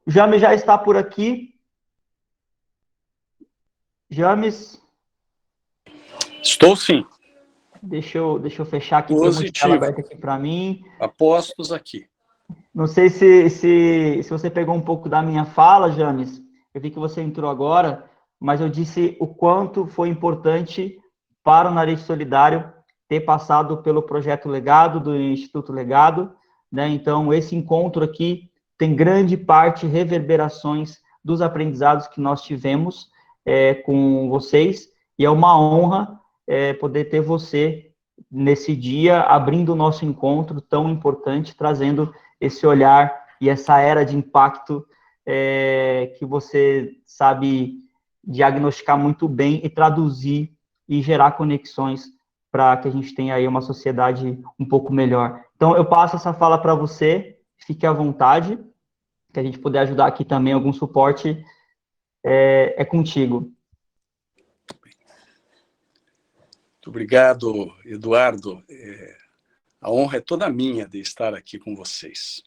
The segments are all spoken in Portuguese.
James já está por aqui. James, Estou sim. deixa eu fechar aqui, tem um monte de tela Positivo. aberta aqui para mim. Apostos aqui. Não sei se você pegou um pouco da minha fala, James. Eu vi que você entrou agora, mas eu disse o quanto foi importante para o Nariz Solidário ter passado pelo projeto Legado, do Instituto Legado, né? Então, esse encontro aqui tem grande parte reverberações dos aprendizados que nós tivemos com vocês, e é uma honra poder ter você nesse dia, abrindo o nosso encontro tão importante, trazendo esse olhar e essa era de impacto que você sabe diagnosticar muito bem e traduzir e gerar conexões para que a gente tenha aí uma sociedade um pouco melhor. Então, eu passo essa fala para você, fique à vontade, que a gente puder ajudar aqui também, algum suporte, é contigo. Muito obrigado, Eduardo. A honra é toda minha de estar aqui com vocês.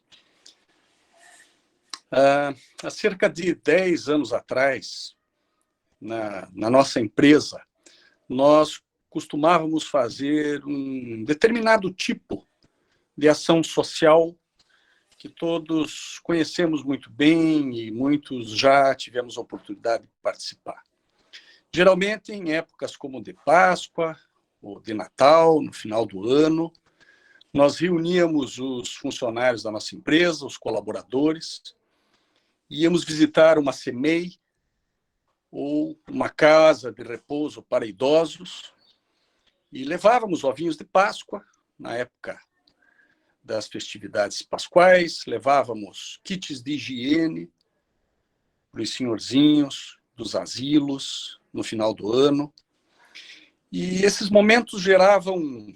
Há cerca de 10 anos atrás, na nossa empresa, nós costumávamos fazer um determinado tipo de ação social que todos conhecemos muito bem e muitos já tivemos a oportunidade de participar. Geralmente em épocas como de Páscoa ou de Natal, no final do ano, nós reuníamos os funcionários da nossa empresa, os colaboradores, íamos visitar uma CEMEI ou uma casa de repouso para idosos e levávamos ovinhos de Páscoa, na época das festividades pascuais, levávamos kits de higiene para os senhorzinhos dos asilos no final do ano. E esses momentos geravam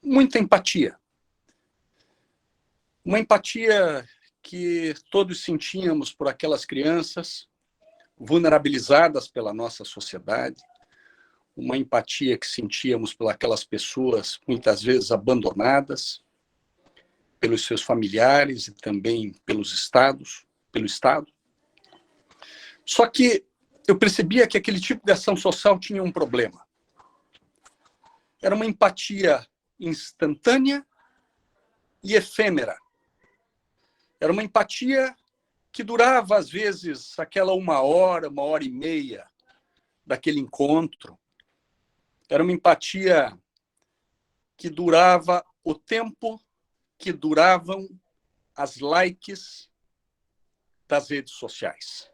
muita empatia. Uma empatia que todos sentíamos por aquelas crianças vulnerabilizadas pela nossa sociedade, uma empatia que sentíamos por aquelas pessoas muitas vezes abandonadas pelos seus familiares e também pelo Estado. Só que eu percebia que aquele tipo de ação social tinha um problema. Era uma empatia instantânea e efêmera. Era uma empatia que durava, às vezes, aquela uma hora e meia daquele encontro. Era uma empatia que durava o tempo que duravam as likes das redes sociais.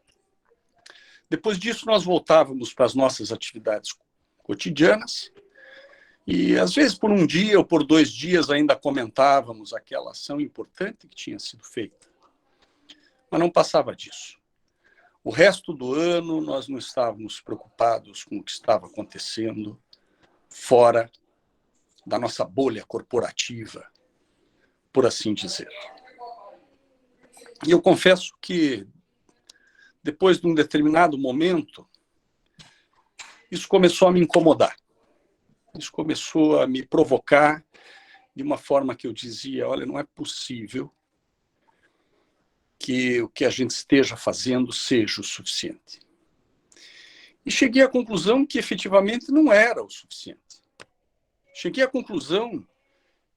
Depois disso, nós voltávamos para as nossas atividades cotidianas e, às vezes, por um dia ou por 2 dias, ainda comentávamos aquela ação importante que tinha sido feita. Mas não passava disso. O resto do ano, nós não estávamos preocupados com o que estava acontecendo fora da nossa bolha corporativa, por assim dizer. E eu confesso que, depois de um determinado momento, isso começou a me incomodar. Isso começou a me provocar de uma forma que eu dizia, olha, não é possível que o que a gente esteja fazendo seja o suficiente. E cheguei à conclusão que, efetivamente, não era o suficiente. Cheguei à conclusão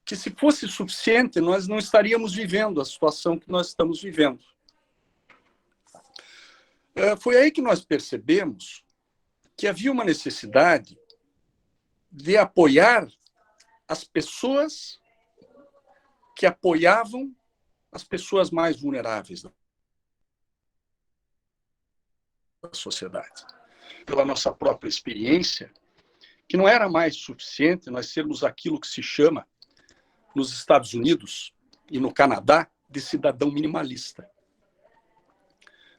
que, se fosse suficiente, nós não estaríamos vivendo a situação que nós estamos vivendo. Foi aí que nós percebemos que havia uma necessidade de apoiar as pessoas que apoiavam as pessoas mais vulneráveis da sociedade. Pela nossa própria experiência, que não era mais suficiente nós sermos aquilo que se chama, nos Estados Unidos e no Canadá, de cidadão minimalista.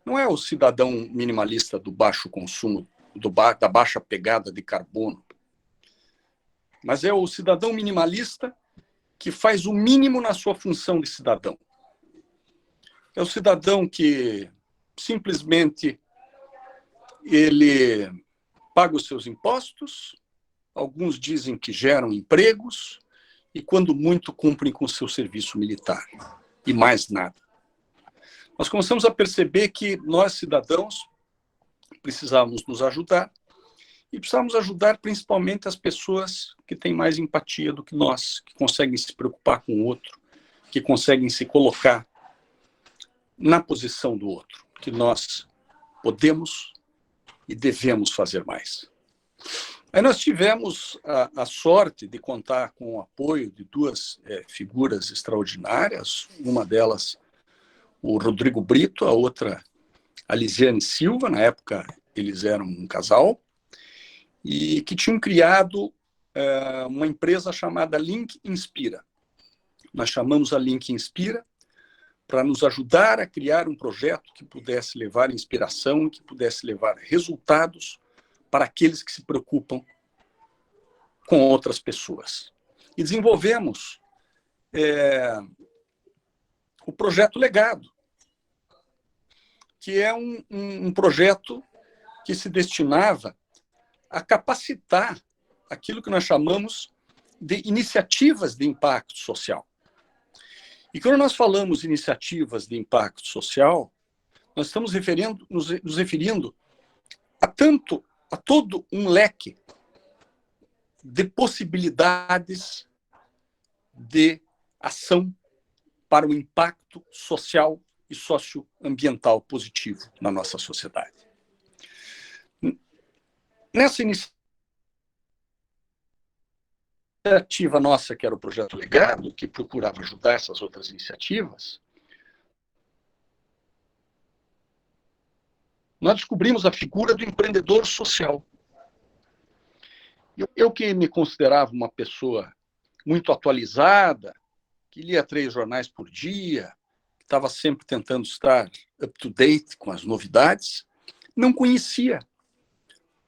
Não é o cidadão minimalista do baixo consumo, da baixa pegada de carbono, mas é o cidadão minimalista que faz o mínimo na sua função de cidadão. É o cidadão que simplesmente ele paga os seus impostos, alguns dizem que geram empregos, e quando muito cumprem com o seu serviço militar, e mais nada. nós começamos a perceber que nós, cidadãos, precisávamos nos ajudar, e precisávamos ajudar principalmente as pessoas que têm mais empatia do que nós, que conseguem se preocupar com o outro, que conseguem se colocar na posição do outro, que nós podemos e devemos fazer mais. Aí nós tivemos a sorte de contar com o apoio de duas figuras extraordinárias, uma delas o Rodrigo Brito, a outra a Lisiane Silva. Na época eles eram um casal, e que tinham criado uma empresa chamada Link Inspira. Nós chamamos a Link Inspira para nos ajudar a criar um projeto que pudesse levar inspiração, que pudesse levar resultados para aqueles que se preocupam com outras pessoas. E desenvolvemos o projeto Legado, que é um projeto que se destinava a capacitar aquilo que nós chamamos de iniciativas de impacto social. E quando nós falamos iniciativas de impacto social, nós estamos nos referindo a todo um leque de possibilidades de ação para o impacto social e socioambiental positivo na nossa sociedade. Nessa iniciativa nossa, que era o Projeto Legado, que procurava ajudar essas outras iniciativas, nós descobrimos a figura do empreendedor social. Eu que me considerava uma pessoa muito atualizada, que lia 3 jornais por dia, que estava sempre tentando estar up-to-date com as novidades, não conhecia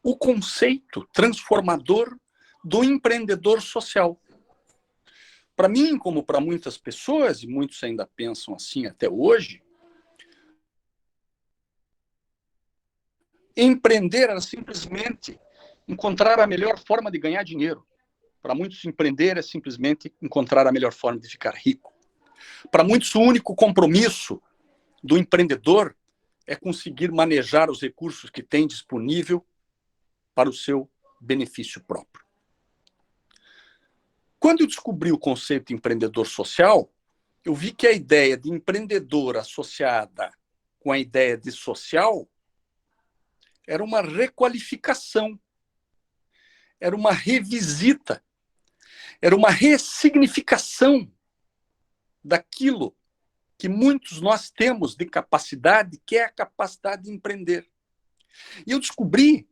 o conceito transformador do empreendedor social. Para mim, como para muitas pessoas, e muitos ainda pensam assim até hoje, empreender era simplesmente encontrar a melhor forma de ganhar dinheiro. Para muitos, empreender é simplesmente encontrar a melhor forma de ficar rico. Para muitos, o único compromisso do empreendedor é conseguir manejar os recursos que tem disponível para o seu benefício próprio. Quando eu descobri o conceito de empreendedor social, eu vi que a ideia de empreendedor associada com a ideia de social era uma requalificação, era uma revisita, era uma ressignificação daquilo que muitos nós temos de capacidade, que é a capacidade de empreender. E eu descobri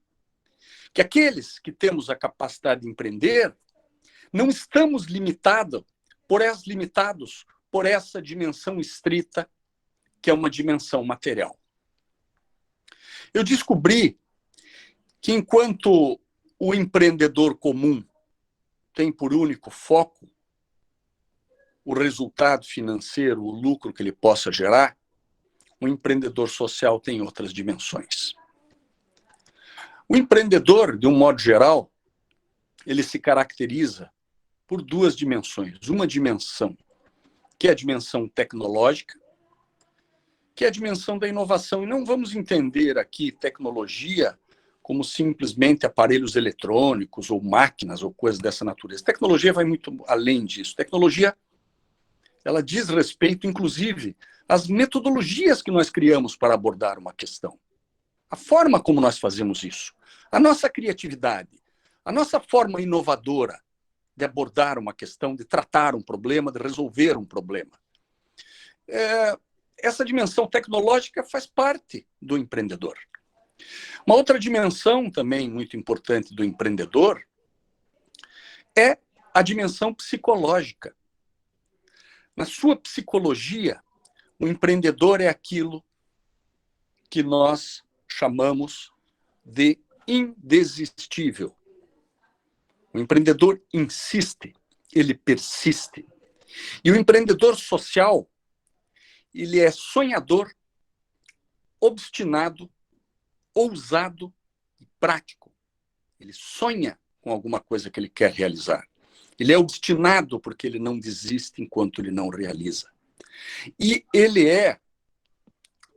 que aqueles que temos a capacidade de empreender não estamos limitados por essa dimensão estrita, que é uma dimensão material. Eu descobri que enquanto o empreendedor comum tem por único foco o resultado financeiro, o lucro que ele possa gerar, o empreendedor social tem outras dimensões. O empreendedor, de um modo geral, ele se caracteriza por 2 dimensões. Uma dimensão, que é a dimensão tecnológica, que é a dimensão da inovação. E não vamos entender aqui tecnologia como simplesmente aparelhos eletrônicos ou máquinas ou coisas dessa natureza. Tecnologia vai muito além disso. Tecnologia, ela diz respeito, inclusive, às metodologias que nós criamos para abordar uma questão. A forma como nós fazemos isso, a nossa criatividade, a nossa forma inovadora de abordar uma questão, de tratar um problema, de resolver um problema. Essa dimensão tecnológica faz parte do empreendedor. Uma outra dimensão também muito importante do empreendedor é a dimensão psicológica. Na sua psicologia, o empreendedor é aquilo que nós chamamos de indesistível. O empreendedor insiste, ele persiste. E o empreendedor social, ele é sonhador, obstinado, ousado e prático. Ele sonha com alguma coisa que ele quer realizar. Ele é obstinado porque ele não desiste enquanto ele não realiza. E ele é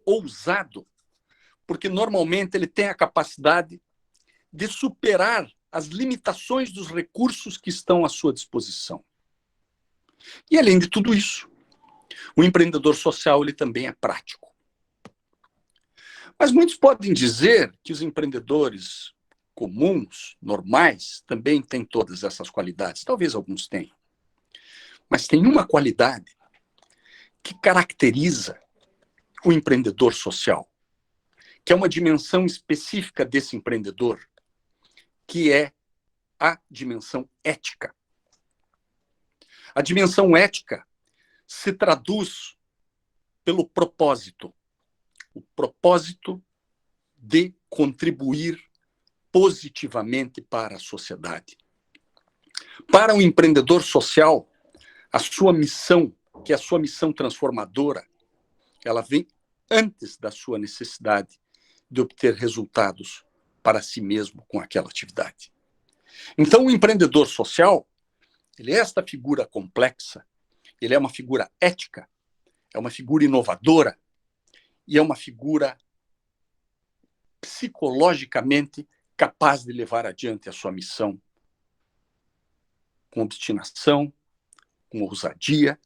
ousado, porque normalmente ele tem a capacidade de superar as limitações dos recursos que estão à sua disposição. E, além de tudo isso, o empreendedor social ele também é prático. Mas muitos podem dizer que os empreendedores comuns, normais, também têm todas essas qualidades. Talvez alguns tenham. Mas tem uma qualidade que caracteriza o empreendedor social, que é uma dimensão específica desse empreendedor, que é a dimensão ética. A dimensão ética se traduz pelo propósito, o propósito de contribuir positivamente para a sociedade. Para o empreendedor social, a sua missão, que é a sua missão transformadora, ela vem antes da sua necessidade de obter resultados para si mesmo com aquela atividade. Então, o empreendedor social, ele é esta figura complexa, ele é uma figura ética, é uma figura inovadora e é uma figura psicologicamente capaz de levar adiante a sua missão com obstinação, com ousadia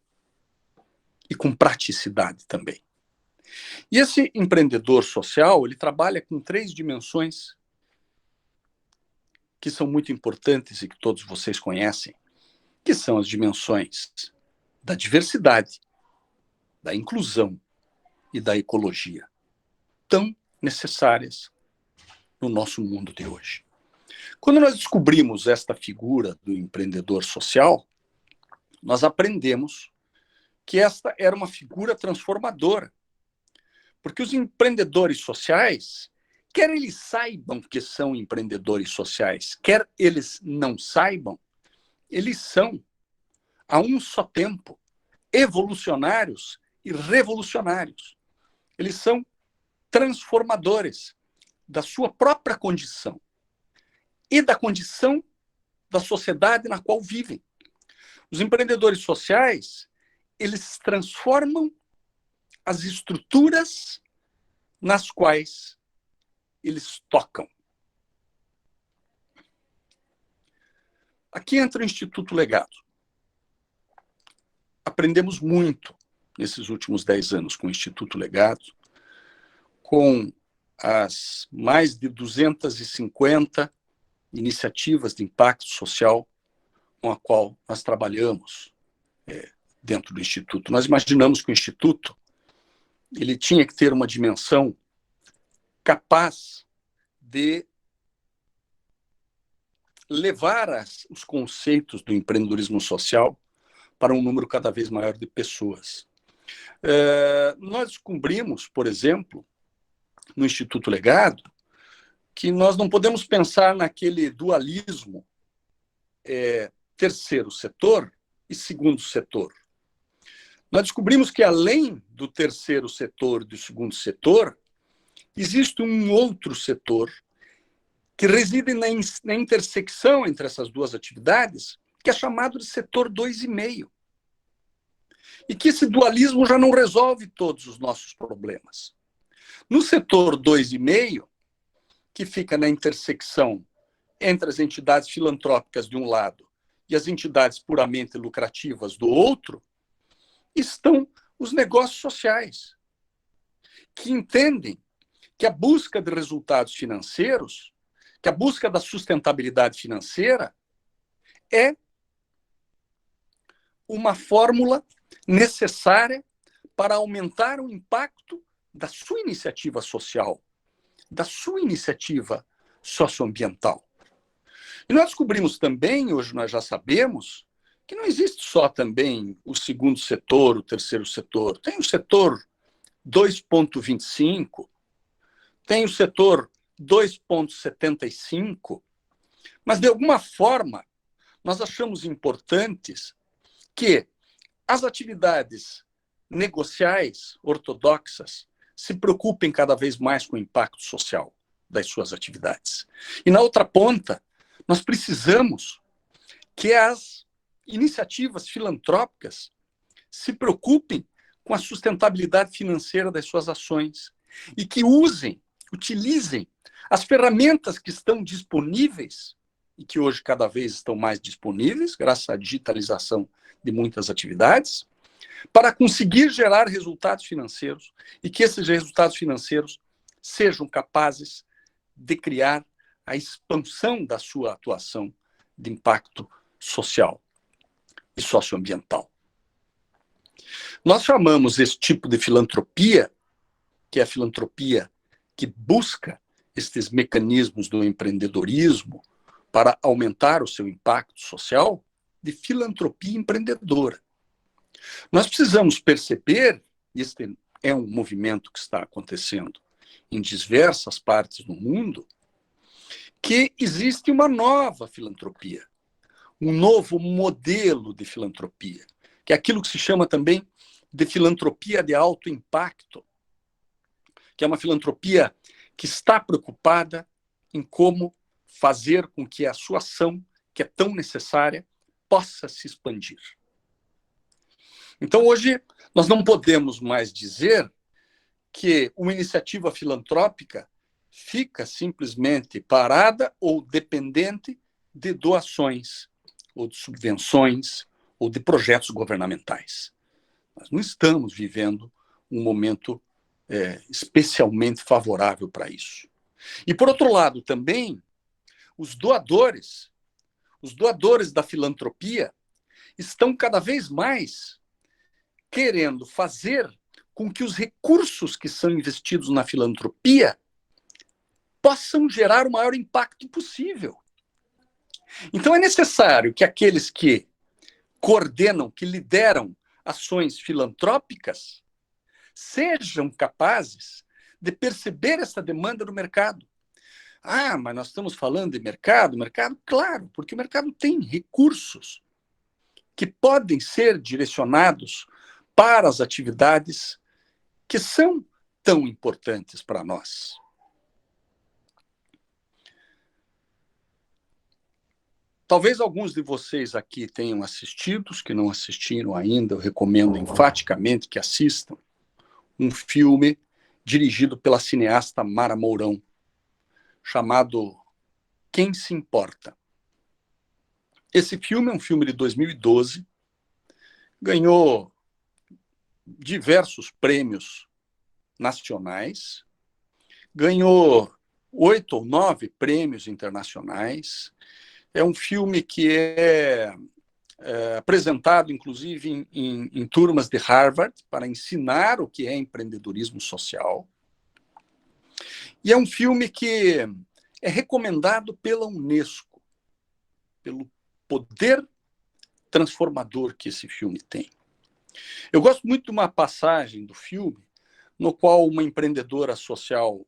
e com praticidade também. E esse empreendedor social, ele trabalha com 3 dimensões que são muito importantes e que todos vocês conhecem, que são as dimensões da diversidade, da inclusão e da ecologia, tão necessárias no nosso mundo de hoje. Quando nós descobrimos esta figura do empreendedor social, nós aprendemos que esta era uma figura transformadora, porque os empreendedores sociais, quer eles saibam que são empreendedores sociais, quer eles não saibam, eles são, a um só tempo, evolucionários e revolucionários. Eles são transformadores da sua própria condição e da condição da sociedade na qual vivem. Os empreendedores sociais, eles transformam as estruturas nas quais eles tocam. Aqui entra o Instituto Legado. Aprendemos muito nesses últimos 10 anos com o Instituto Legado, com as mais de 250 iniciativas de impacto social com a qual nós trabalhamos dentro do Instituto. Nós imaginamos que o Instituto ele tinha que ter uma dimensão capaz de levar os conceitos do empreendedorismo social para um número cada vez maior de pessoas. Nós descobrimos, por exemplo, no Instituto Legado, que nós não podemos pensar naquele dualismo terceiro setor e segundo setor. Nós descobrimos que, além do terceiro setor e do segundo setor, existe um outro setor que reside na intersecção entre essas duas atividades, que é chamado de setor 2,5. E que esse dualismo já não resolve todos os nossos problemas. No setor 2,5, que fica na intersecção entre as entidades filantrópicas de um lado e as entidades puramente lucrativas do outro, estão os negócios sociais, que entendem que a busca de resultados financeiros, que a busca da sustentabilidade financeira é uma fórmula necessária para aumentar o impacto da sua iniciativa social, da sua iniciativa socioambiental. E nós descobrimos também, hoje nós já sabemos, que não existe só também o segundo setor, o terceiro setor. Tem o setor 2,25, tem o setor 2,75, mas, de alguma forma, nós achamos importantes que as atividades negociais ortodoxas se preocupem cada vez mais com o impacto social das suas atividades. E, na outra ponta, nós precisamos que as iniciativas filantrópicas se preocupem com a sustentabilidade financeira das suas ações e que utilizem as ferramentas que estão disponíveis e que hoje cada vez estão mais disponíveis, graças à digitalização de muitas atividades, para conseguir gerar resultados financeiros e que esses resultados financeiros sejam capazes de criar a expansão da sua atuação de impacto social e socioambiental. Nós chamamos esse tipo de filantropia, que é a filantropia que busca estes mecanismos do empreendedorismo para aumentar o seu impacto social, de filantropia empreendedora. Nós precisamos perceber, este é um movimento que está acontecendo em diversas partes do mundo, que existe uma nova filantropia, um novo modelo de filantropia, que é aquilo que se chama também de filantropia de alto impacto, que é uma filantropia que está preocupada em como fazer com que a sua ação, que é tão necessária, possa se expandir. Então, hoje, nós não podemos mais dizer que uma iniciativa filantrópica fica simplesmente parada ou dependente de doações, ou de subvenções, ou de projetos governamentais. Nós não estamos vivendo um momento especialmente favorável para isso. E, por outro lado, também, os doadores da filantropia estão cada vez mais querendo fazer com que os recursos que são investidos na filantropia possam gerar o maior impacto possível. Então, é necessário que aqueles que coordenam, que lideram ações filantrópicas, sejam capazes de perceber essa demanda do mercado. Ah, mas nós estamos falando de mercado? Mercado, claro, porque o mercado tem recursos que podem ser direcionados para as atividades que são tão importantes para nós. Talvez alguns de vocês aqui tenham assistido, os que não assistiram ainda, eu recomendo enfaticamente que assistam, um filme dirigido pela cineasta Mara Mourão, chamado Quem se Importa? Esse filme é um filme de 2012, ganhou diversos prêmios nacionais, ganhou 8 ou 9 prêmios internacionais. É um filme que é apresentado, inclusive, em turmas de Harvard, para ensinar o que é empreendedorismo social. E é um filme que é recomendado pela Unesco, pelo poder transformador que esse filme tem. Eu gosto muito de uma passagem do filme, no qual uma empreendedora social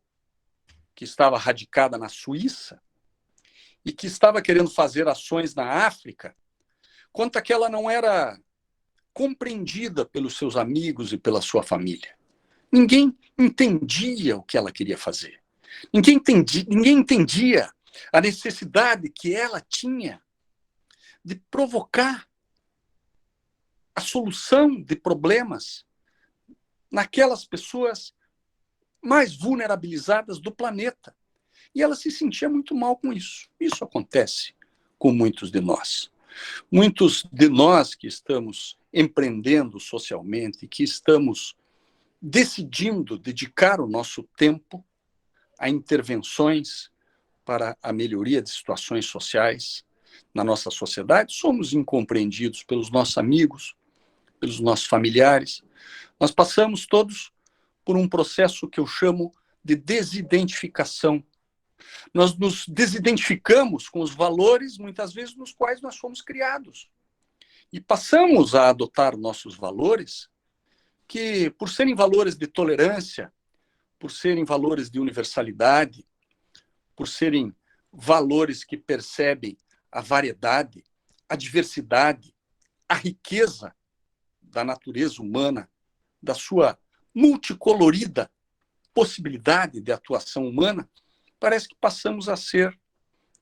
que estava radicada na Suíça e que estava querendo fazer ações na África, conta que ela não era compreendida pelos seus amigos e pela sua família. Ninguém entendia o que ela queria fazer. Ninguém entendia a necessidade que ela tinha de provocar a solução de problemas naquelas pessoas mais vulnerabilizadas do planeta. E ela se sentia muito mal com isso. Isso acontece com muitos de nós. Muitos de nós que estamos empreendendo socialmente, que estamos decidindo dedicar o nosso tempo a intervenções para a melhoria de situações sociais na nossa sociedade, somos incompreendidos pelos nossos amigos, pelos nossos familiares. Nós passamos todos por um processo que eu chamo de desidentificação. Nós nos desidentificamos com os valores, muitas vezes, nos quais nós fomos criados. E passamos a adotar nossos valores que, por serem valores de tolerância, por serem valores de universalidade, por serem valores que percebem a variedade, a diversidade, a riqueza da natureza humana, da sua multicolorida possibilidade de atuação humana, parece que passamos a ser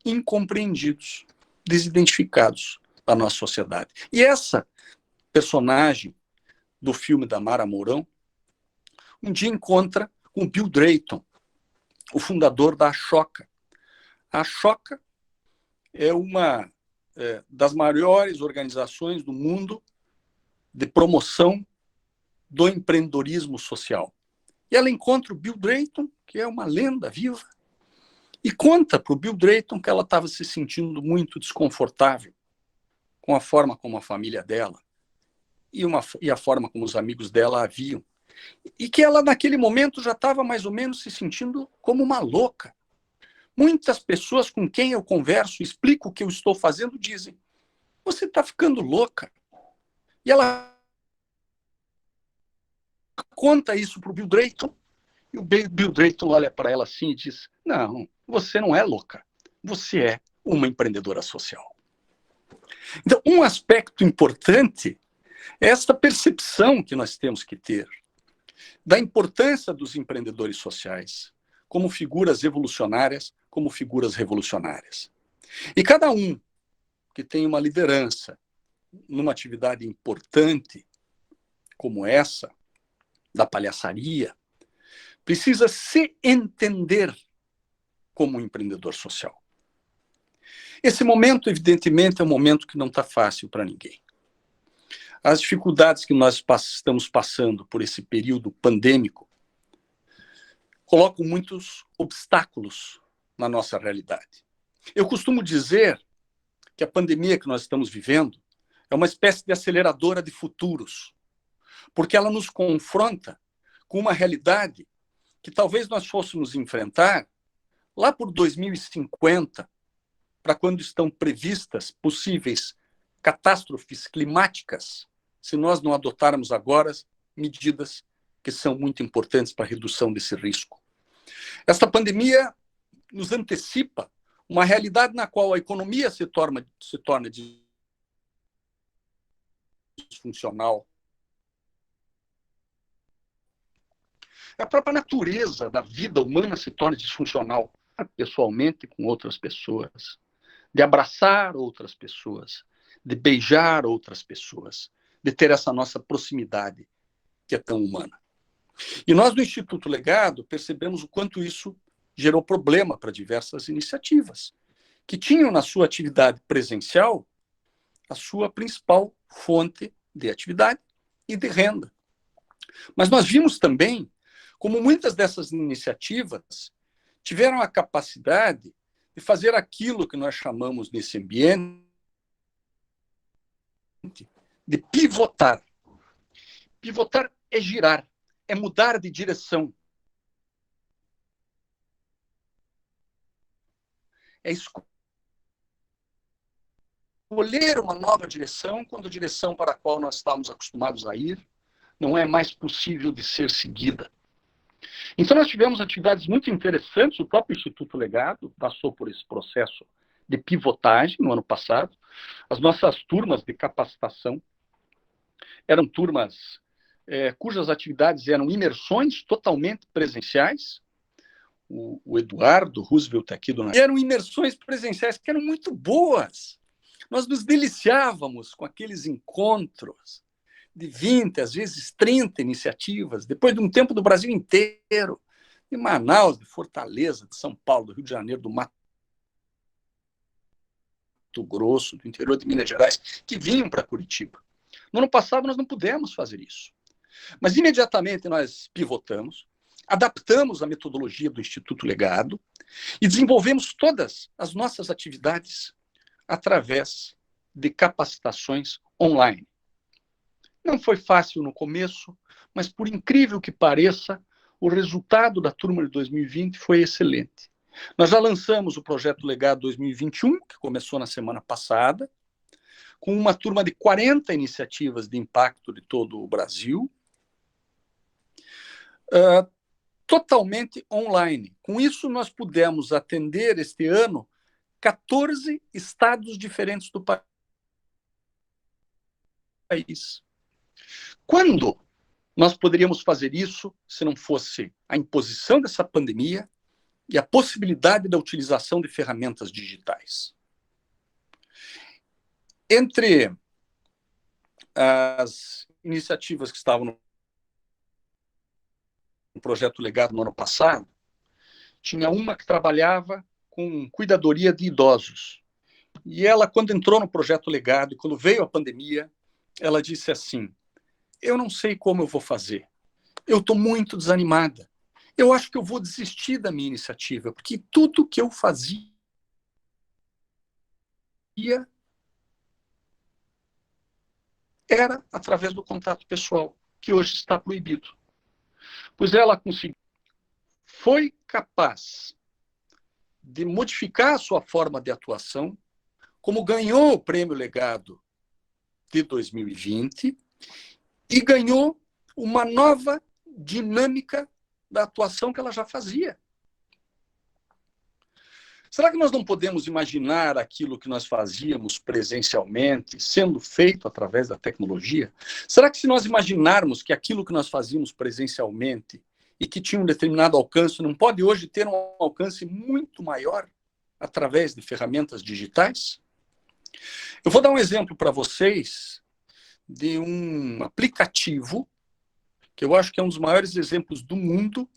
incompreendidos, desidentificados da nossa sociedade. E essa personagem do filme da Mara Mourão, um dia encontra com Bill Drayton, o fundador da Ashoka. A Ashoka é uma das maiores organizações do mundo de promoção do empreendedorismo social. E ela encontra o Bill Drayton, que é uma lenda viva, e conta para o Bill Drayton que ela estava se sentindo muito desconfortável com a forma como a família dela e a forma como os amigos dela a viam. E que ela, naquele momento, já estava mais ou menos se sentindo como uma louca. Muitas pessoas com quem eu converso, explico o que eu estou fazendo, dizem: você está ficando louca. E ela conta isso para o Bill Drayton, e o Bill Drayton olha para ela assim e diz: não, você não é louca, você é uma empreendedora social. Então, um aspecto importante é esta percepção que nós temos que ter da importância dos empreendedores sociais como figuras evolucionárias, como figuras revolucionárias. E cada um que tem uma liderança numa atividade importante como essa, da palhaçaria, precisa se entender como um empreendedor social. Esse momento, evidentemente, é um momento que não está fácil para ninguém. As dificuldades que nós estamos passando por esse período pandêmico colocam muitos obstáculos na nossa realidade. Eu costumo dizer que a pandemia que nós estamos vivendo é uma espécie de aceleradora de futuros, porque ela nos confronta com uma realidade que talvez nós fôssemos enfrentar lá por 2050, para quando estão previstas possíveis catástrofes climáticas, se nós não adotarmos agora medidas que são muito importantes para a redução desse risco. Esta pandemia nos antecipa uma realidade na qual a economia se torna disfuncional. A própria natureza da vida humana se torna disfuncional, pessoalmente com outras pessoas, de abraçar outras pessoas, de beijar outras pessoas, de ter essa nossa proximidade que é tão humana. E nós, do Instituto Legado, percebemos o quanto isso gerou problema para diversas iniciativas, que tinham na sua atividade presencial a sua principal fonte de atividade e de renda. Mas nós vimos também como muitas dessas iniciativas tiveram a capacidade de fazer aquilo que nós chamamos nesse ambiente de pivotar. Pivotar é girar, é mudar de direção. É escolher uma nova direção quando a direção para a qual nós estamos acostumados a ir não é mais possível de ser seguida. Então nós tivemos atividades muito interessantes, o próprio Instituto Legado passou por esse processo de pivotagem no ano passado. As nossas turmas de capacitação eram turmas cujas atividades eram imersões totalmente presenciais. O Eduardo Roosevelt aqui do... E eram imersões presenciais que eram muito boas. Nós nos deliciávamos com aqueles encontros de 20, às vezes 30 iniciativas, depois de um tempo do Brasil inteiro, de Manaus, de Fortaleza, de São Paulo, do Rio de Janeiro, do Mato Grosso, do interior de Minas Gerais, que vinham para Curitiba. No ano passado nós não pudemos fazer isso. Mas imediatamente nós pivotamos, adaptamos a metodologia do Instituto Legado e desenvolvemos todas as nossas atividades através de capacitações online. Não foi fácil no começo, mas por incrível que pareça, o resultado da turma de 2020 foi excelente. Nós já lançamos o projeto Legado 2021, que começou na semana passada, com uma turma de 40 iniciativas de impacto de todo o Brasil, totalmente online. Com isso, nós pudemos atender este ano 14 estados diferentes do país. Quando nós poderíamos fazer isso se não fosse a imposição dessa pandemia e a possibilidade da utilização de ferramentas digitais? Entre as iniciativas que estavam no projeto Legado no ano passado, tinha uma que trabalhava com cuidadoria de idosos. E ela, quando entrou no projeto Legado, e quando veio a pandemia, ela disse assim: eu não sei como eu vou fazer. Eu estou muito desanimada. Eu acho que eu vou desistir da minha iniciativa, porque tudo que eu fazia era através do contato pessoal, que hoje está proibido. Pois ela conseguiu, foi capaz de modificar a sua forma de atuação, como ganhou o Prêmio Legado de 2020 e ganhou uma nova dinâmica da atuação que ela já fazia. Será que nós não podemos imaginar aquilo que nós fazíamos presencialmente sendo feito através da tecnologia? Será que se nós imaginarmos que aquilo que nós fazíamos presencialmente e que tinha um determinado alcance não pode hoje ter um alcance muito maior através de ferramentas digitais? Eu vou dar um exemplo para vocês de um aplicativo que eu acho que é um dos maiores exemplos do mundo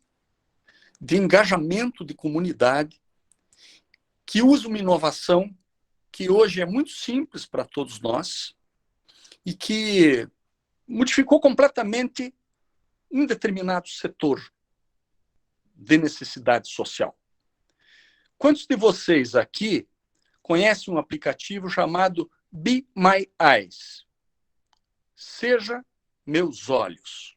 de engajamento de comunidade, que usa uma inovação que hoje é muito simples para todos nós e que modificou completamente um determinado setor de necessidade social. Quantos de vocês aqui conhecem um aplicativo chamado Be My Eyes? Seja Meus Olhos.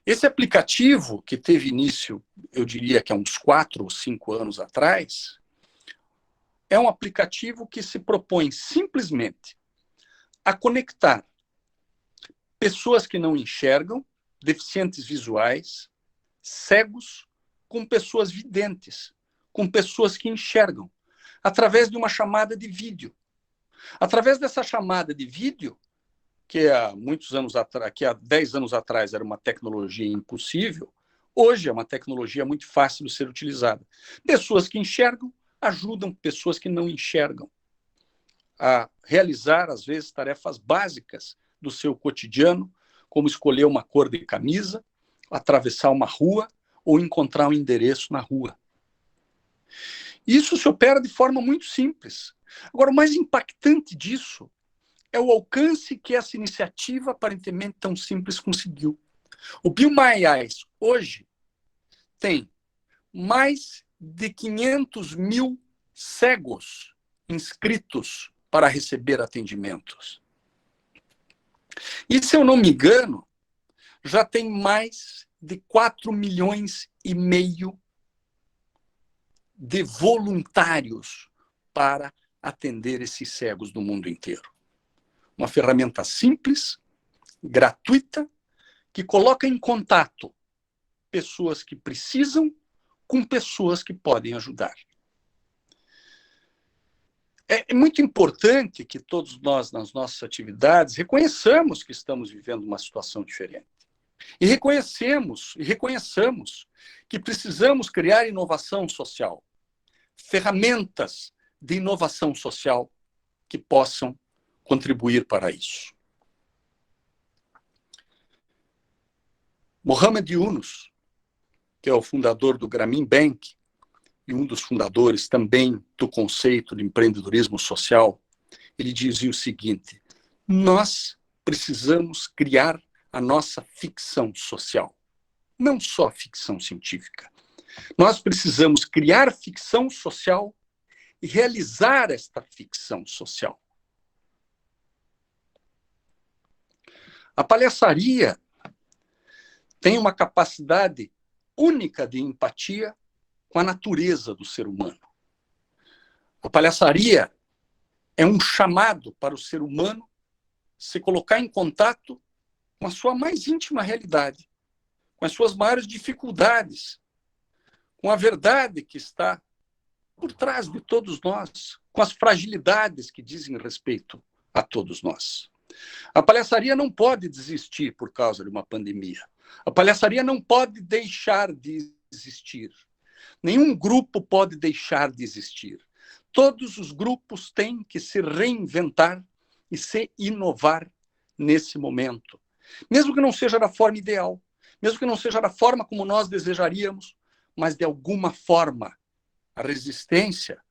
Esse aplicativo, que teve início, eu diria que há uns 4 ou 5 anos atrás, é um aplicativo que se propõe simplesmente a conectar pessoas que não enxergam, deficientes visuais, cegos, com pessoas videntes, com pessoas que enxergam, através de uma chamada de vídeo. Através dessa chamada de vídeo, que há muitos anos atrás, que há 10 anos atrás era uma tecnologia impossível, hoje é uma tecnologia muito fácil de ser utilizada. Pessoas que enxergam ajudam pessoas que não enxergam a realizar, às vezes, tarefas básicas do seu cotidiano, como escolher uma cor de camisa, atravessar uma rua ou encontrar um endereço na rua. Isso se opera de forma muito simples. Agora, o mais impactante disso é o alcance que essa iniciativa aparentemente tão simples conseguiu. O Be My Eyes, hoje, tem mais de 500 mil cegos inscritos para receber atendimentos. E, se eu não me engano, já tem mais de 4,5 milhões de voluntários para atender esses cegos do mundo inteiro. Uma ferramenta simples, gratuita, que coloca em contato pessoas que precisam com pessoas que podem ajudar. É muito importante que todos nós, nas nossas atividades, reconheçamos que estamos vivendo uma situação diferente. E reconheçamos que precisamos criar inovação social, ferramentas de inovação social que possam contribuir para isso. Mohamed Yunus, que é o fundador do Grameen Bank e um dos fundadores também do conceito de empreendedorismo social, ele dizia o seguinte: nós precisamos criar a nossa ficção social, não só ficção científica. Nós precisamos criar ficção social e realizar esta ficção social. A palhaçaria tem uma capacidade única de empatia com a natureza do ser humano. A palhaçaria é um chamado para o ser humano se colocar em contato com a sua mais íntima realidade, com as suas maiores dificuldades, com a verdade que está por trás de todos nós, com as fragilidades que dizem respeito a todos nós. A palhaçaria não pode desistir por causa de uma pandemia. A palhaçaria não pode deixar de existir. Nenhum grupo pode deixar de existir. Todos os grupos têm que se reinventar e se inovar nesse momento. Mesmo que não seja da forma ideal, mesmo que não seja da forma como nós desejaríamos, mas de alguma forma a resistência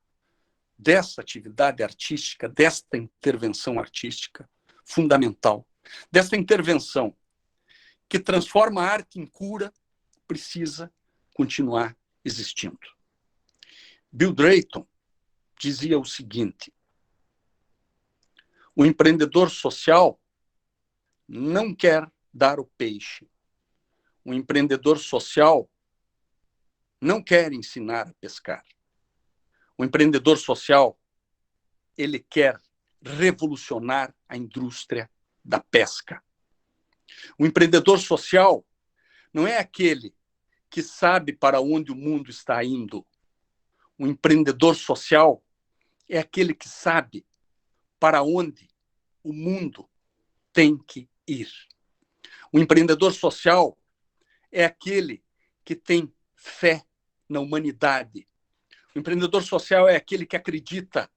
dessa atividade artística, desta intervenção artística fundamental, desta intervenção que transforma a arte em cura, precisa continuar existindo. Bill Drayton dizia o seguinte: o empreendedor social não quer dar o peixe. O empreendedor social não quer ensinar a pescar. O empreendedor social, ele quer revolucionar a indústria da pesca. O empreendedor social não é aquele que sabe para onde o mundo está indo. O empreendedor social é aquele que sabe para onde o mundo tem que ir. O empreendedor social é aquele que tem fé na humanidade. O empreendedor social é aquele que acredita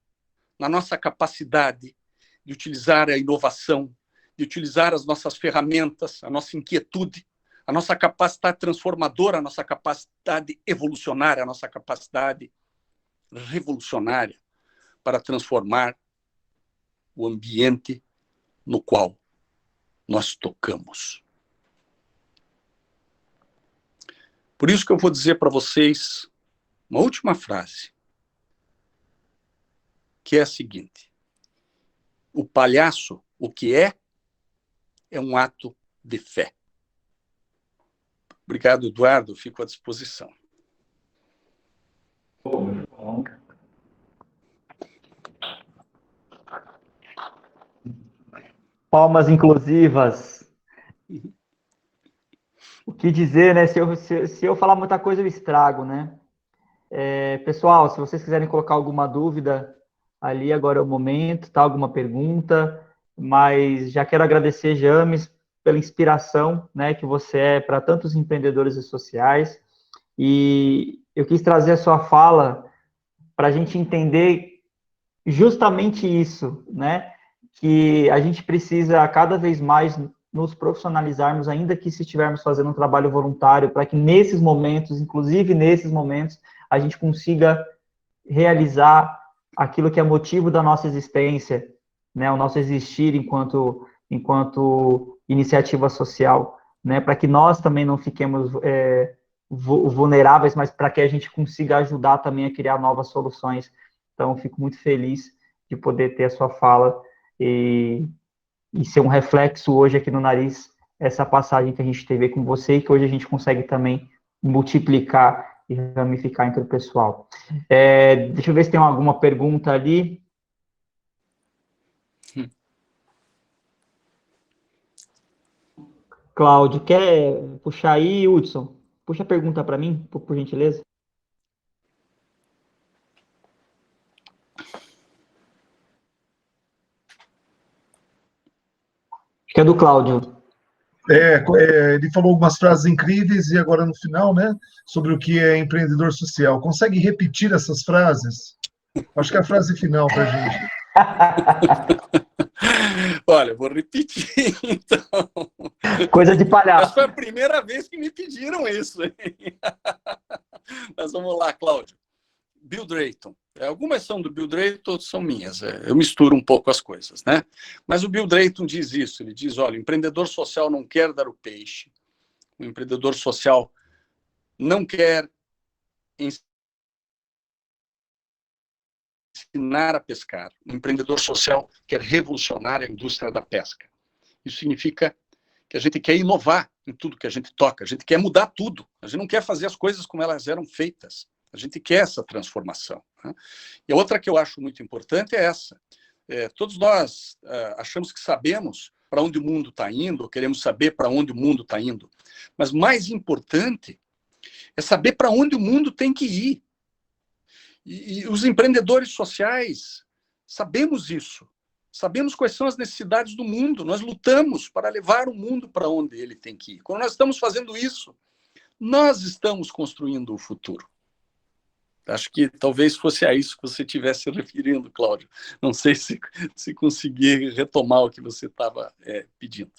na nossa capacidade de utilizar a inovação, de utilizar as nossas ferramentas, a nossa inquietude, a nossa capacidade transformadora, a nossa capacidade evolucionária, a nossa capacidade revolucionária para transformar o ambiente no qual nós tocamos. Por isso que eu vou dizer para vocês uma última frase, que é a seguinte: o palhaço, o que é um ato de fé. Obrigado, Eduardo, fico à disposição. Palmas inclusivas. O que dizer, né? Se eu falar muita coisa, eu estrago, né? Pessoal, se vocês quiserem colocar alguma dúvida ali, agora é o momento, tá? Alguma pergunta, mas já quero agradecer, James, pela inspiração, né, que você é para tantos empreendedores e sociais, e eu quis trazer a sua fala para a gente entender justamente isso, né, que a gente precisa cada vez mais nos profissionalizarmos, ainda que se estivermos fazendo um trabalho voluntário, para que nesses momentos, inclusive nesses momentos, a gente consiga realizar aquilo que é motivo da nossa existência, né, o nosso existir enquanto iniciativa social, né, para que nós também não fiquemos vulneráveis, mas para que a gente consiga ajudar também a criar novas soluções. Então, fico muito feliz de poder ter a sua fala e ser um reflexo hoje aqui no Nariz, essa passagem que a gente teve com você e que hoje a gente consegue também multiplicar e ramificar entre o pessoal. Deixa eu ver se tem alguma pergunta ali. Cláudio, quer puxar aí, Hudson? Puxa a pergunta para mim, por gentileza. Acho que é do Cláudio. Ele falou algumas frases incríveis e agora no final, né, sobre o que é empreendedor social. Consegue repetir essas frases? Acho que é a frase final para a gente. Olha, vou repetir, então. Coisa de palhaço. Essa foi a primeira vez que me pediram isso. Hein? Mas vamos lá, Cláudio. Bill Drayton. Algumas são do Bill Drayton, outras são minhas. Eu misturo um pouco as coisas, né? Mas o Bill Drayton diz isso. Ele diz, olha, o empreendedor social não quer dar o peixe. O empreendedor social não quer ensinar a pescar. O empreendedor social quer revolucionar a indústria da pesca. Isso significa que a gente quer inovar em tudo que a gente toca. A gente quer mudar tudo. A gente não quer fazer as coisas como elas eram feitas. A gente quer essa transformação. Né? E a outra que eu acho muito importante é essa. Todos nós achamos que sabemos para onde o mundo está indo, ou queremos saber para onde o mundo está indo. Mas mais importante é saber para onde o mundo tem que ir. E os empreendedores sociais sabemos isso. Sabemos quais são as necessidades do mundo. Nós lutamos para levar o mundo para onde ele tem que ir. Quando nós estamos fazendo isso, nós estamos construindo o futuro. Acho que talvez fosse a isso que você estivesse se referindo, Cláudio. Não sei se conseguir retomar o que você estava pedindo.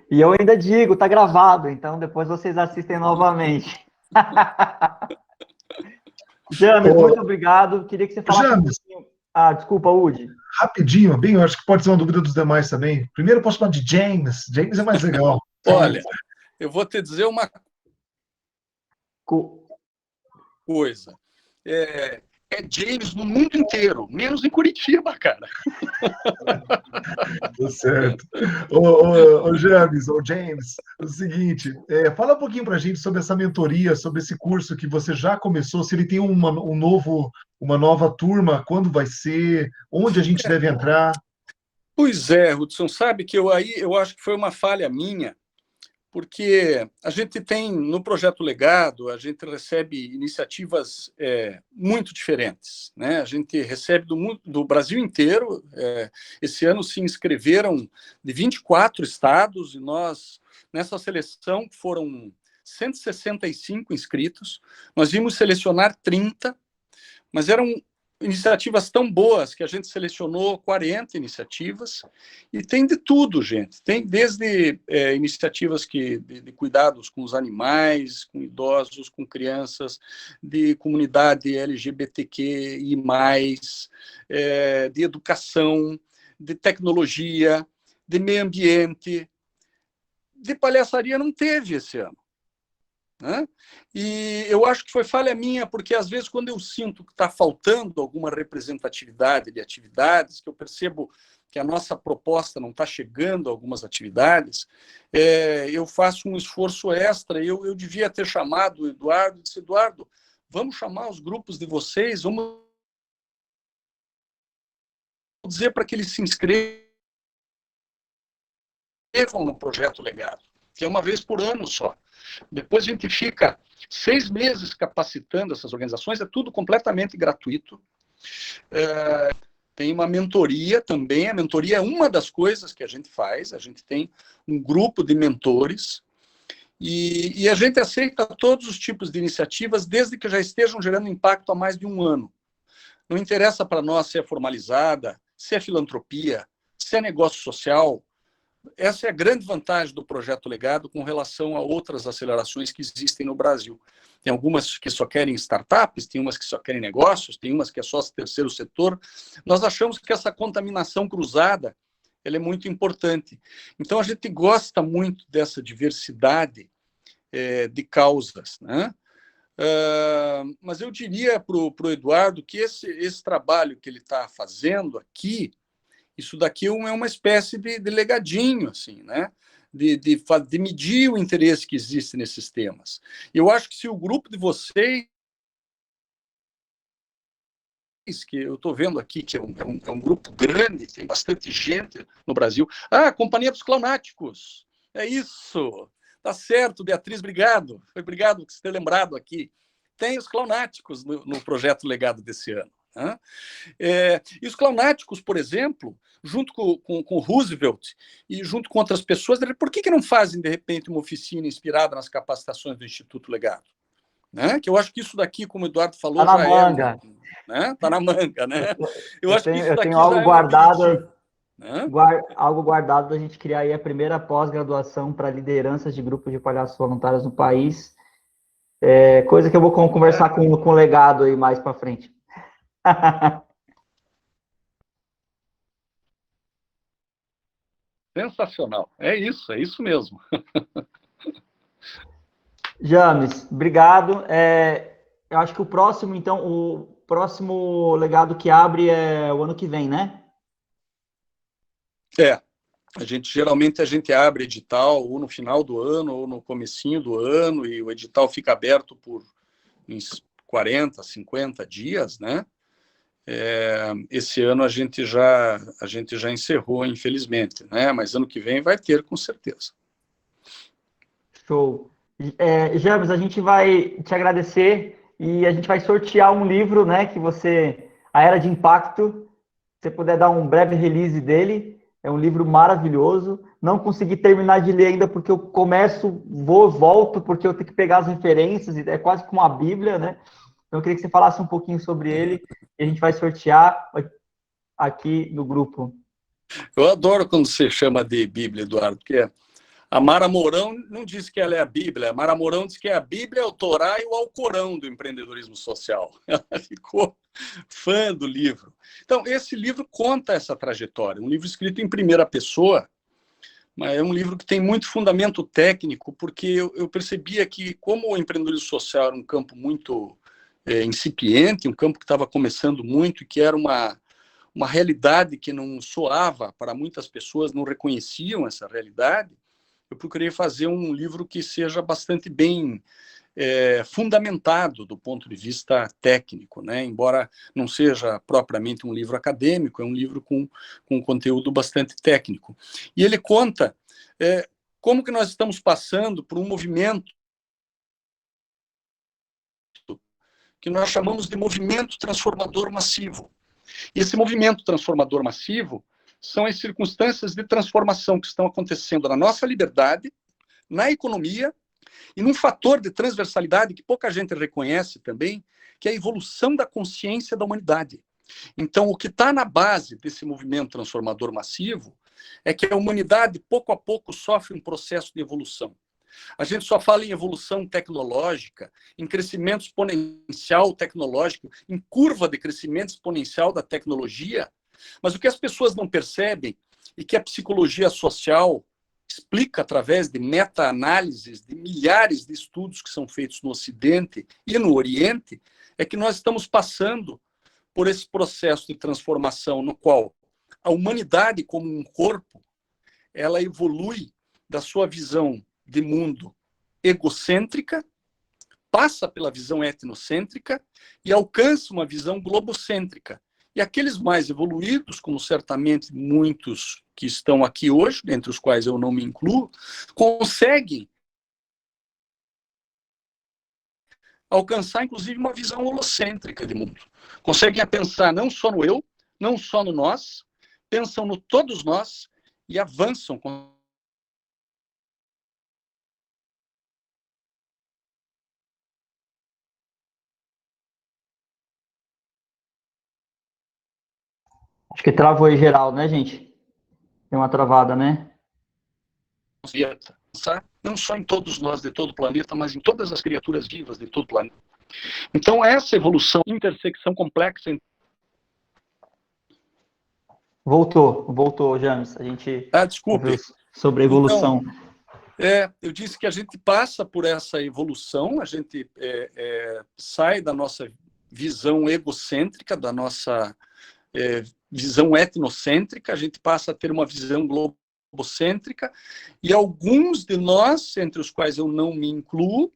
E eu ainda digo, tá gravado, então depois vocês assistem novamente. James, Ô, muito obrigado. Queria que você falasse um James, pouquinho. Ah, desculpa, Udi. rapidinho, bem, eu acho que pode ser uma dúvida dos demais também. Primeiro eu posso falar de James. James é mais legal. Olha, eu vou te dizer uma Co- coisa. É James no mundo inteiro, menos em Curitiba, cara. Tá certo. James, o seguinte, fala um pouquinho para a gente sobre essa mentoria, sobre esse curso que você já começou, se ele tem uma nova turma, quando vai ser, onde a gente deve entrar. Pois é, Hudson, sabe que eu acho que foi uma falha minha, porque a gente tem, no Projeto Legado, a gente recebe iniciativas muito diferentes, né? A gente recebe do Brasil inteiro. Esse ano se inscreveram de 24 estados, e nós, nessa seleção, foram 165 inscritos, nós íamos selecionar 30, mas eram iniciativas tão boas que a gente selecionou 40 iniciativas, e tem de tudo, gente. Tem desde iniciativas de cuidados com os animais, com idosos, com crianças, de comunidade LGBTQI+, de educação, de tecnologia, de meio ambiente. De palhaçaria não teve esse ano, né? E eu acho que foi falha minha, porque às vezes quando eu sinto que está faltando alguma representatividade de atividades, que eu percebo que a nossa proposta não está chegando a algumas atividades, eu faço um esforço extra. Eu devia ter chamado o Eduardo e disse: Eduardo, vamos chamar os grupos de vocês, vamos dizer para que eles se inscrevam no Projeto Legado, que é uma vez por ano só. Depois a gente fica 6 meses capacitando essas organizações, é tudo completamente gratuito. Tem uma mentoria também, a mentoria é uma das coisas que a gente faz, a gente tem um grupo de mentores, e a gente aceita todos os tipos de iniciativas, desde que já estejam gerando impacto há mais de um ano. Não interessa para nós se é formalizada, se é filantropia, se é negócio social. Essa é a grande vantagem do Projeto Legado com relação a outras acelerações que existem no Brasil. Tem algumas que só querem startups, tem umas que só querem negócios, tem umas que é só terceiro setor. Nós achamos que essa contaminação cruzada ela é muito importante. Então, a gente gosta muito dessa diversidade de causas, né? Mas eu diria para o Eduardo que esse trabalho que ele está fazendo aqui, isso daqui é uma espécie de legadinho, assim, né? De medir o interesse que existe nesses temas. Eu acho que se o grupo de vocês, que eu estou vendo aqui, que é um grupo grande, tem bastante gente no Brasil. Ah, Companhia dos Clonáticos. É isso. Tá certo, Beatriz, obrigado. Obrigado por você ter lembrado aqui. Tem os Clonáticos no Projeto Legado desse ano. Né? E os Clonáticos, por exemplo, junto com Roosevelt e junto com outras pessoas, por que não fazem, de repente, uma oficina inspirada nas capacitações do Instituto Legado? Né? Que eu acho que isso daqui, como o Eduardo falou, Tá na já manga. né? Tá na manga, né? Eu acho que isso Eu daqui tenho já algo é um aperitivo. guardado, Né? algo guardado da gente criar aí a primeira pós-graduação para lideranças de grupos de palhaços voluntários no país. Coisa que eu vou conversar com o legado aí mais para frente. Sensacional. É isso mesmo. James, obrigado. Eu acho que o próximo legado que abre é o ano que vem, né? Geralmente a gente abre edital ou no final do ano ou no comecinho do ano, e o edital fica aberto por uns 40, 50 dias, né? Esse ano a gente já encerrou, infelizmente, né? Mas ano que vem vai ter, com certeza. Show. James, a gente vai te agradecer e a gente vai sortear um livro, né? A Era de Impacto. Se você puder dar um breve release dele, é um livro maravilhoso. Não consegui terminar de ler ainda porque eu começo, volto, porque eu tenho que pegar as referências, é quase como uma Bíblia, né? Então, eu queria que você falasse um pouquinho sobre ele e a gente vai sortear aqui no grupo. Eu adoro quando você chama de Bíblia, Eduardo, porque a Mara Mourão não diz que ela é a Bíblia, a Mara Mourão diz que é a Bíblia, o Torá e o Alcorão do empreendedorismo social. Ela ficou fã do livro. Então, esse livro conta essa trajetória, um livro escrito em primeira pessoa, mas é um livro que tem muito fundamento técnico, porque eu percebia que, como o empreendedorismo social era um campo muito incipiente, um campo que estava começando muito e que era uma realidade que não soava para muitas pessoas, não reconheciam essa realidade, eu procurei fazer um livro que seja bastante bem fundamentado do ponto de vista técnico, né? Embora não seja propriamente um livro acadêmico, é um livro com conteúdo bastante técnico. E ele conta como que nós estamos passando por um movimento que nós chamamos de movimento transformador massivo. E esse movimento transformador massivo são as circunstâncias de transformação que estão acontecendo na nossa liberdade, na economia, e num fator de transversalidade que pouca gente reconhece também, que é a evolução da consciência da humanidade. Então, o que está na base desse movimento transformador massivo é que a humanidade, pouco a pouco, sofre um processo de evolução. A gente só fala em evolução tecnológica, em crescimento exponencial tecnológico, em curva de crescimento exponencial da tecnologia, mas o que as pessoas não percebem e que a psicologia social explica através de meta-análises de milhares de estudos que são feitos no Ocidente e no Oriente, é que nós estamos passando por esse processo de transformação no qual a humanidade como um corpo, ela evolui da sua visão de mundo egocêntrica, passa pela visão etnocêntrica e alcança uma visão globocêntrica. E aqueles mais evoluídos, como certamente muitos que estão aqui hoje, dentre os quais eu não me incluo, conseguem alcançar, inclusive, uma visão holocêntrica de mundo. Conseguem pensar não só no eu, não só no nós, pensam no todos nós e avançam com Acho que travou aí geral, né, gente? Tem uma travada, né? pensar não só em todos nós de todo o planeta, mas em todas as criaturas vivas de todo o planeta. Então, essa evolução, intersecção complexa. Voltou, James. A gente ouviu Desculpe. sobre a evolução. Então, eu disse que a gente passa por essa evolução, a gente sai da nossa visão egocêntrica, da nossa visão etnocêntrica, a gente passa a ter uma visão globocêntrica, e alguns de nós, entre os quais eu não me incluo,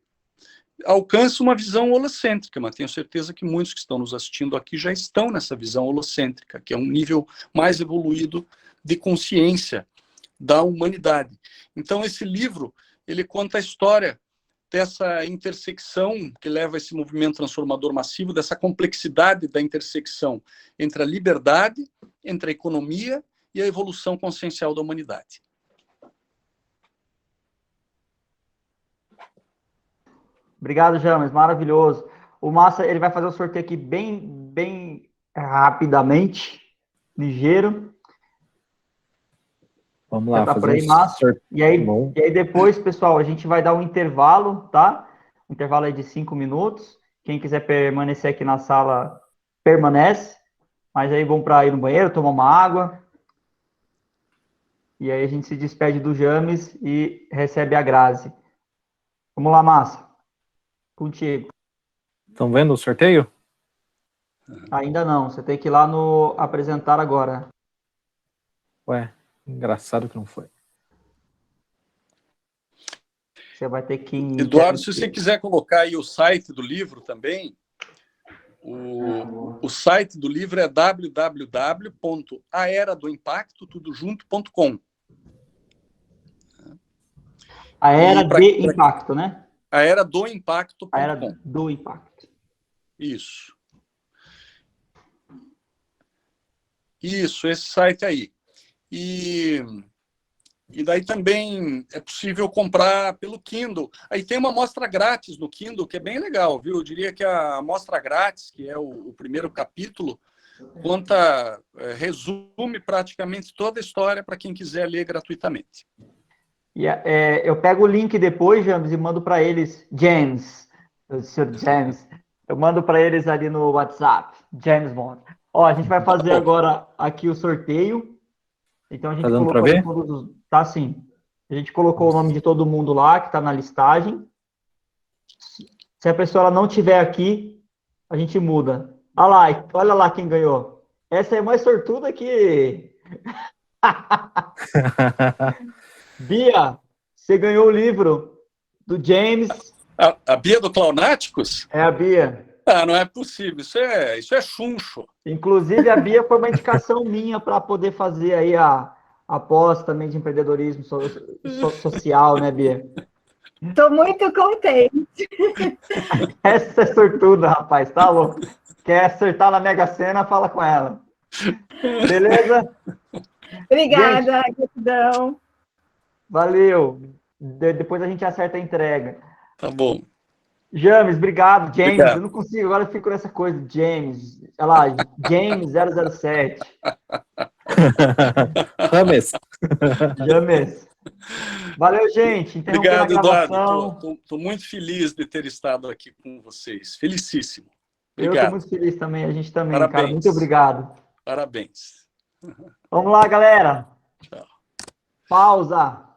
alcançam uma visão holocêntrica, mas tenho certeza que muitos que estão nos assistindo aqui já estão nessa visão holocêntrica, que é um nível mais evoluído de consciência da humanidade. Então, esse livro, ele conta a história dessa intersecção que leva a esse movimento transformador massivo, dessa complexidade da intersecção entre a liberdade, entre a economia e a evolução consciencial da humanidade. Obrigado, James, maravilhoso. O Massa, ele vai fazer o sorteio aqui bem rapidamente, ligeiro. Vamos lá, tá fazer por aí, Massa. E aí depois, pessoal, a gente vai dar um intervalo, tá? Um intervalo aí de 5 minutos. Quem quiser permanecer aqui na sala, permanece. Mas aí vão para ir no banheiro, tomar uma água. E aí a gente se despede do James e recebe a Grazi. Vamos lá, Massa. Contigo. Estão vendo o sorteio? Ainda não. Você tem que ir lá no apresentar agora. Ué, engraçado que não foi. Você vai ter que... Eduardo, se você quiser colocar aí o site do livro também, o site do livro é www.aeradoimpacto.com. A Era de Impacto, né? Aeradoimpacto.com. A Era do Impacto. Isso. Isso, esse site aí. E E daí também é possível comprar pelo Kindle. Aí tem uma amostra grátis no Kindle, que é bem legal, viu? Eu diria que a amostra grátis, que é o primeiro capítulo, resume praticamente toda a história para quem quiser ler gratuitamente. E, eu pego o link depois, James, e mando para eles, James, o senhor James, eu mando para eles ali no WhatsApp, James Bond. Ó, a gente vai fazer agora aqui o sorteio. Então a gente Tá dando pra colocou ver? todos os... Tá sim. A gente colocou o nome de todo mundo lá, que está na listagem. Se a pessoa ela não tiver aqui, a gente muda. Olha lá quem ganhou. Essa é mais sortuda que... Bia, você ganhou o livro do James. A Bia do Clownáticos? É a Bia. Ah, não é possível. Isso é chuncho. Inclusive, a Bia foi uma indicação minha para poder fazer aí a pós também de empreendedorismo social, né, Bia? Estou muito contente. Essa é sortuda, rapaz, tá louco? Quer acertar na Mega Sena, fala com ela. Beleza? Obrigada, gratidão. Valeu. Depois a gente acerta a entrega. Tá bom. James, obrigado. James, Obrigado. eu não consigo, agora eu fico nessa coisa. James, olha lá, James 007. James. Valeu, gente. Obrigado, a gravação. Eduardo. Estou muito feliz de ter estado aqui com vocês. Felicíssimo. Obrigado. Eu estou muito feliz também, a gente também, Parabéns. cara. Muito obrigado. Parabéns. Vamos lá, galera. Tchau. Pausa.